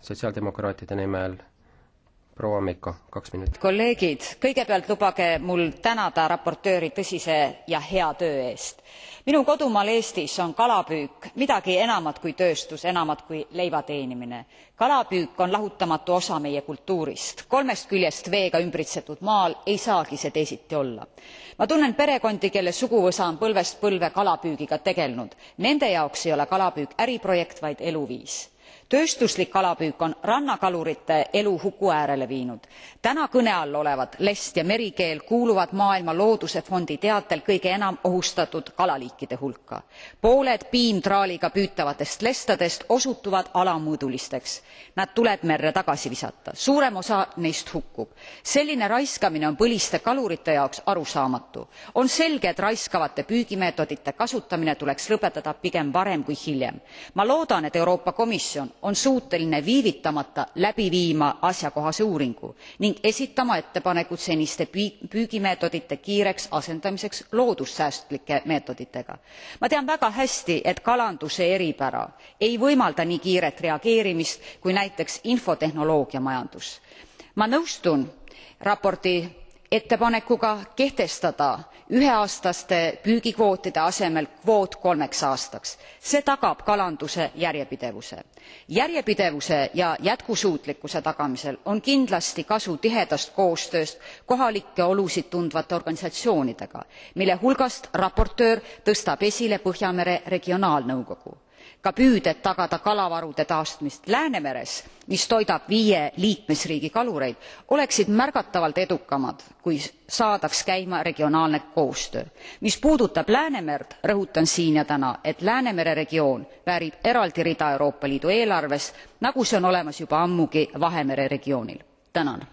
sotsiaaldemokraatide nimel proua Mikko, 2 minutit. Kolleegid, kõigepealt lubage mul tänada raportööri tõsise ja hea töö eest. Minu kodumaal Eestis on kalapüük midagi enamat kui tööstus, enamat kui leiva teenimine. Kalapüük on lahutamatu osa meie kultuurist. 3 küljest veega ümbritsetud maal ei saagi see teisiti olla. Ma tunnen perekondi, kelle suguvõsa on põlvest põlve kalapüügiga tegelenud. Nende jaoks ei ole kalapüük äriprojekt, vaid eluviis. Tööstuslik kalapüük on rannakalurite elu huku äärele viinud. Täna kõne all olevad lest ja merikeel kuuluvad Maailma Looduse Fondi teatel kõige enam ohustatud kalaliikide hulka. Pooled piimtraaliga püütavatest lestadest osutuvad alamõõdulisteks. Nad tuleb merre tagasi visata. Suurem osa neist hukkub. Selline raiskamine on põliste kalurite jaoks arusaamatu. On selge, et raiskavate püügimeetodite kasutamine tuleks lõpetada pigem varem kui hiljem. Ma loodan, et Euroopa Komisjon on suuteline viivitamata läbi viima asjakohase uuringu ning esitama ettepanekud seniste püügimeetodite kiireks asendamiseks loodussäästlike meetoditega. Ma tean väga hästi, et kalanduse eripära ei võimalda nii kiiret reageerimist kui näiteks infotehnoloogiamajandus. Ma nõustun raporti ettepanekuga kehtestada üheaastaste püügikvootide asemel kvoot 3 aastaks. See tagab kalanduse järjepidevuse. Järjepidevuse ja jätkusuutlikkuse tagamisel on kindlasti kasu tihedast koostööst kohalike olusid tundvate organisatsioonidega, mille hulgast raportöör tõstab esile Põhjamere regionaalnõukogu. Ka püüded tagada kalavarude taastumist Läänemeres, mis toidab 5 liikmesriigi kalureid, oleksid märgatavalt edukamad, kui saadaks käima regionaalne koostöö. Mis puudutab Läänemerd, rõhutan siin ja täna, et Läänemere regioon väärib eraldi rida Euroopa Liidu eelarves, nagu see on olemas juba ammugi Vahemere regioonil. Tänan.